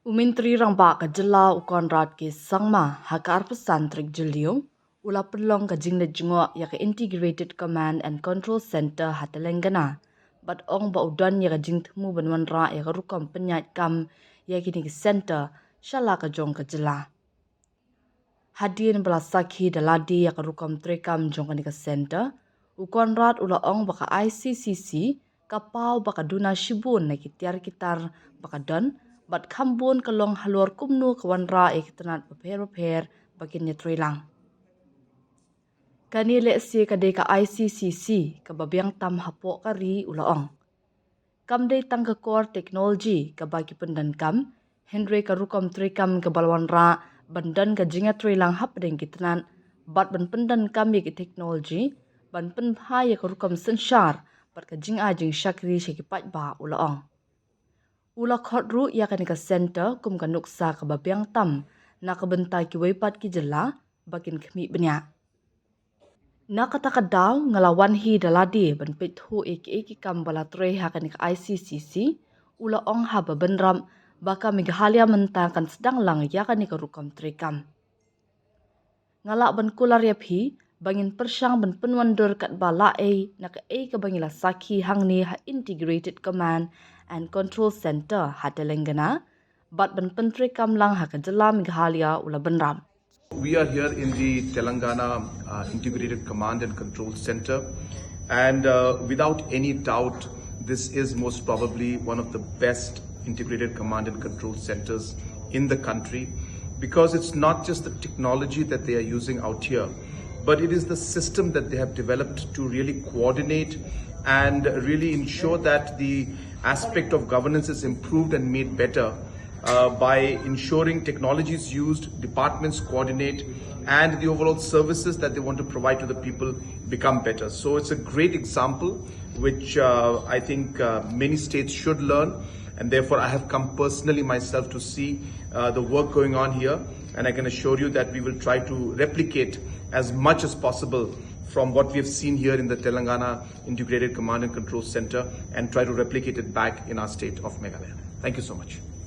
Umintri rang ba ka jela ukon rat ke sangma hakar pesan trik jelium ula pelong ka jingna jingo ya ka integrated command and control center hatelengana bat ong ba udan ya ka jingtmu banwan ra ya ka rukom penyat kam ya kini ka center shala ka jong ka jela hadin bala sakhi daladi ya ka rukom trekam jong ka center ukon rat ula ong ba ka ICCC kapau ba ka duna shibun na kitiar kitar ba ka don bat khambun kalong halor kumnu kawan ra ektanat paper bakin nyetrelang kani le si kade ka ICCC ka babyang tam hapo kari ulaong kamde tangka core technology ka bagi pendan kam Henry ka rukom trekam ka balwan ra bandan ka jinga trelang hapdeng kitnan bat ban pendan kam ye ki technology ban pen phai ka rukom senshar bat ka jing ajing shakri sheki pat ba ulaong ula khotru ya kanika center kum ka nuksa ka babyang tam na ka bentai ki weipat ki jela bakin khmi benya na kata ka daw ngalawan hi daladi ban pithu eki kam bala tre ha kanika ICCC ula ong ha benram baka Meghalaya menta kan sedang lang ya kanika rukom trekam ngala ban kular ya phi bangin persyang ban penwandur kat bala na ka ka bangila sakhi hangni ha integrated command and control center hatelengana bat ban pentri kamlang ha ka jela Meghalaya ula benram. We are here in the Telangana Integrated Command and Control Center, and without any doubt this is most probably one of the best integrated command and control centers in the country, because it's not just the technology that they are using out here, but it is the system that they have developed to really coordinate and really ensure that the aspect of governance is improved and made better by ensuring technology is used, departments coordinate, and the overall services that they want to provide to the people become better. So it's a great example which I think many states should learn, and therefore I have come personally myself to see the work going on here, and I can assure you that we will try to replicate as much as possible from what we have seen here in the Telangana Integrated Command and Control Center and try to replicate it back in our state of Meghalaya. Thank you so much.